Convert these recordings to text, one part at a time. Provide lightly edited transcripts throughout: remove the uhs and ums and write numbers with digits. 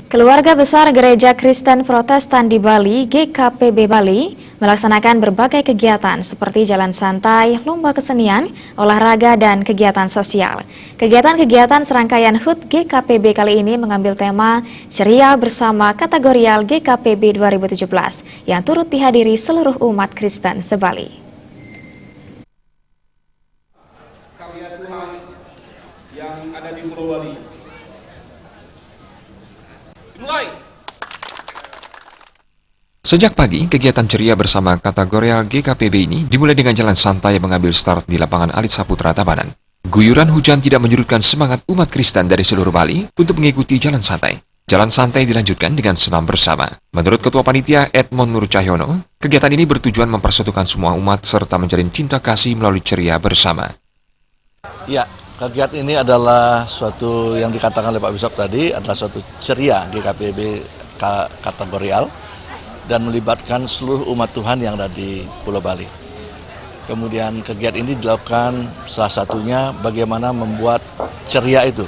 Keluarga Besar Gereja Kristen Protestan di Bali, GKPB Bali, melaksanakan berbagai kegiatan seperti jalan santai, lomba kesenian, olahraga, dan kegiatan sosial. Kegiatan-kegiatan serangkaian HUT GKPB kali ini mengambil tema Ceria Bersama Kategorial GKPB 2017 yang turut dihadiri seluruh umat Kristen se-Bali. Karya Tuhan yang ada di Pulau Bali. Dimulai. Sejak pagi, kegiatan ceria bersama kategorial GKPB ini dimulai dengan jalan santai mengambil start di lapangan Alit Saputra Tabanan. Guyuran hujan tidak menyurutkan semangat umat Kristen dari seluruh Bali untuk mengikuti jalan santai. Jalan santai dilanjutkan dengan senam bersama. Menurut Ketua Panitia Edmond Nur Cahyono, kegiatan ini bertujuan mempersatukan semua umat serta menjalin cinta kasih melalui ceria bersama. Ya, kegiatan ini adalah suatu yang dikatakan oleh Pak Bisop tadi adalah suatu ceria GKPB kategorial dan melibatkan seluruh umat Tuhan yang ada di Pulau Bali. Kemudian kegiatan ini dilakukan salah satunya bagaimana membuat ceria itu,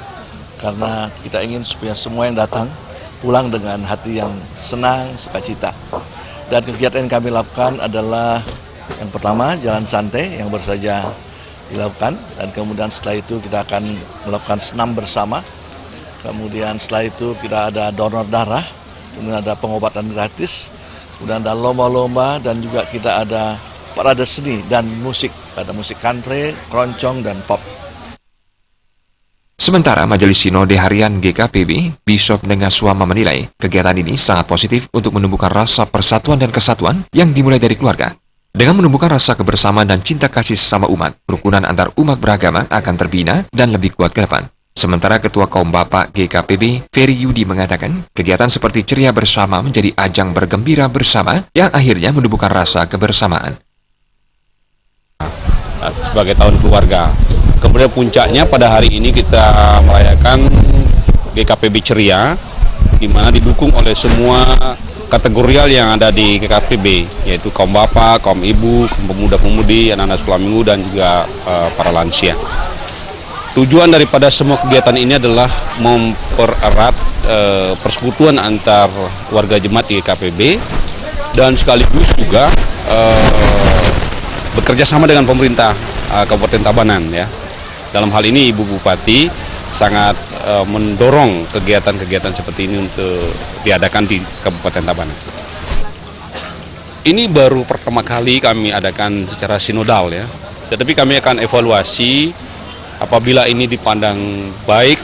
karena kita ingin supaya semua yang datang pulang dengan hati yang senang, sukacita. Dan kegiatan yang kami lakukan adalah yang pertama jalan santai yang baru saja dilakukan, dan kemudian setelah itu kita akan melakukan senam bersama. Kemudian setelah itu kita ada donor darah, kemudian ada pengobatan gratis, kemudian ada lomba-lomba, dan juga kita ada parade seni dan musik, ada musik country, keroncong, dan pop. Sementara Majelis Sinode Harian GKPB, Bishop Nengaswama menilai kegiatan ini sangat positif untuk menumbuhkan rasa persatuan dan kesatuan yang dimulai dari keluarga. Dengan menumbuhkan rasa kebersamaan dan cinta kasih sesama umat, kerukunan antar umat beragama akan terbina dan lebih kuat ke depan. Sementara Ketua Kaum Bapak GKPB, Ferry Yudi mengatakan, kegiatan seperti ceria bersama menjadi ajang bergembira bersama yang akhirnya menumbuhkan rasa kebersamaan. Sebagai tahun keluarga. Kemudian puncaknya pada hari ini kita merayakan GKPB Ceria, di mana didukung oleh semua kategorial yang ada di GKPB, yaitu kaum bapak, kaum ibu, kaum pemuda-pemudi, anak-anak sekolah minggu, dan juga para lansia. Tujuan daripada semua kegiatan ini adalah mempererat persekutuan antar warga jemaat di GKPB dan sekaligus juga bekerja sama dengan pemerintah Kabupaten Tabanan, ya. Dalam hal ini Ibu Bupati sangat mendorong kegiatan-kegiatan seperti ini untuk diadakan di Kabupaten Tabanan. Ini baru pertama kali kami adakan secara sinodal, ya. Tetapi kami akan evaluasi apabila ini dipandang baik,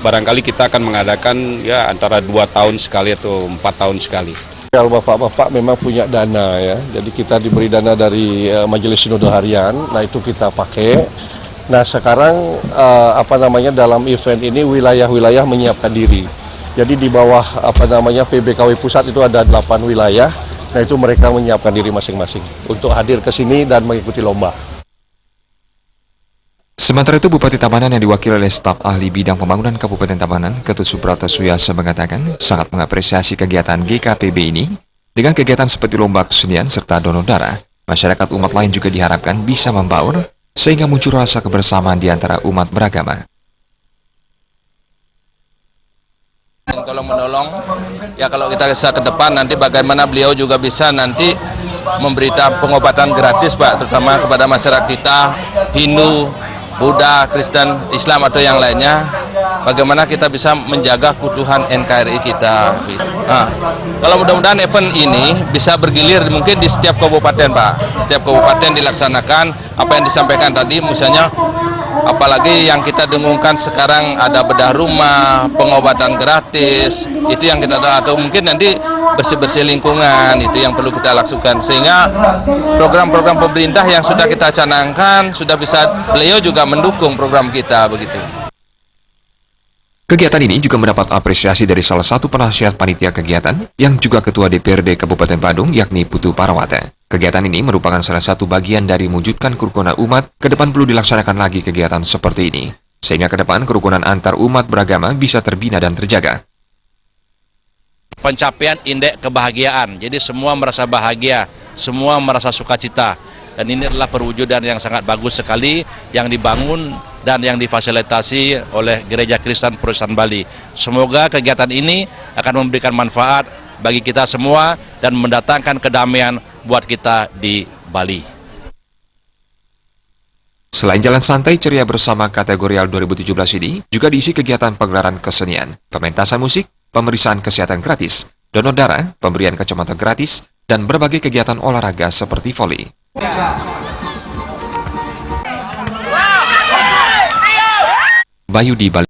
barangkali kita akan mengadakan ya antara 2 tahun sekali atau 4 tahun sekali. Kalau bapak-bapak memang punya dana, ya, jadi kita diberi dana dari Majelis Sinode Harian, nah itu kita pakai. Nah sekarang dalam event ini wilayah-wilayah menyiapkan diri. Jadi di bawah PBKW Pusat itu ada 8 wilayah, nah itu mereka menyiapkan diri masing-masing untuk hadir ke sini dan mengikuti lomba. Sementara itu, Bupati Tabanan yang diwakili oleh staf ahli bidang pembangunan Kabupaten Tabanan, Ketut Subrata Suyasa mengatakan sangat mengapresiasi kegiatan GKPB ini. Dengan kegiatan seperti lomba kesenian serta donor darah, masyarakat umat lain juga diharapkan bisa membaur sehingga muncul rasa kebersamaan di antara umat beragama. Tolong menolong, ya kalau kita bisa ke depan nanti bagaimana beliau juga bisa nanti memberikan pengobatan gratis, Pak, terutama kepada masyarakat kita Hindu, Buddha, Kristen, Islam atau yang lainnya, bagaimana kita bisa menjaga keutuhan NKRI kita. Nah, kalau mudah-mudahan event ini bisa bergilir mungkin di setiap kabupaten, Pak. Setiap kabupaten dilaksanakan apa yang disampaikan tadi, misalnya apalagi yang kita dengungkan sekarang ada bedah rumah, pengobatan gratis, itu yang kita tahu, atau mungkin nanti bersih-bersih lingkungan, itu yang perlu kita lakukan, sehingga program-program pemerintah yang sudah kita canangkan sudah bisa beliau juga mendukung program kita begitu. Kegiatan ini juga mendapat apresiasi dari salah satu penasihat panitia kegiatan yang juga Ketua DPRD Kabupaten Badung, yakni Putu Parawata. Kegiatan ini merupakan salah satu bagian dari mewujudkan kerukunan umat. Ke depan perlu dilaksanakan lagi kegiatan seperti ini, sehingga ke depan kerukunan antar umat beragama bisa terbina dan terjaga. Pencapaian indeks kebahagiaan, jadi semua merasa bahagia, semua merasa sukacita, dan ini adalah perwujudan yang sangat bagus sekali yang dibangun dan yang difasilitasi oleh Gereja Kristen Protestan Bali. Semoga kegiatan ini akan memberikan manfaat bagi kita semua dan mendatangkan kedamaian buat kita di Bali. Selain jalan santai ceria bersama kategorial 2017 ini, juga diisi kegiatan pegelaran kesenian, pementasan musik, pemeriksaan kesehatan gratis, donor darah, pemberian kacamata gratis, dan berbagai kegiatan olahraga seperti voli. Bayu di Bali.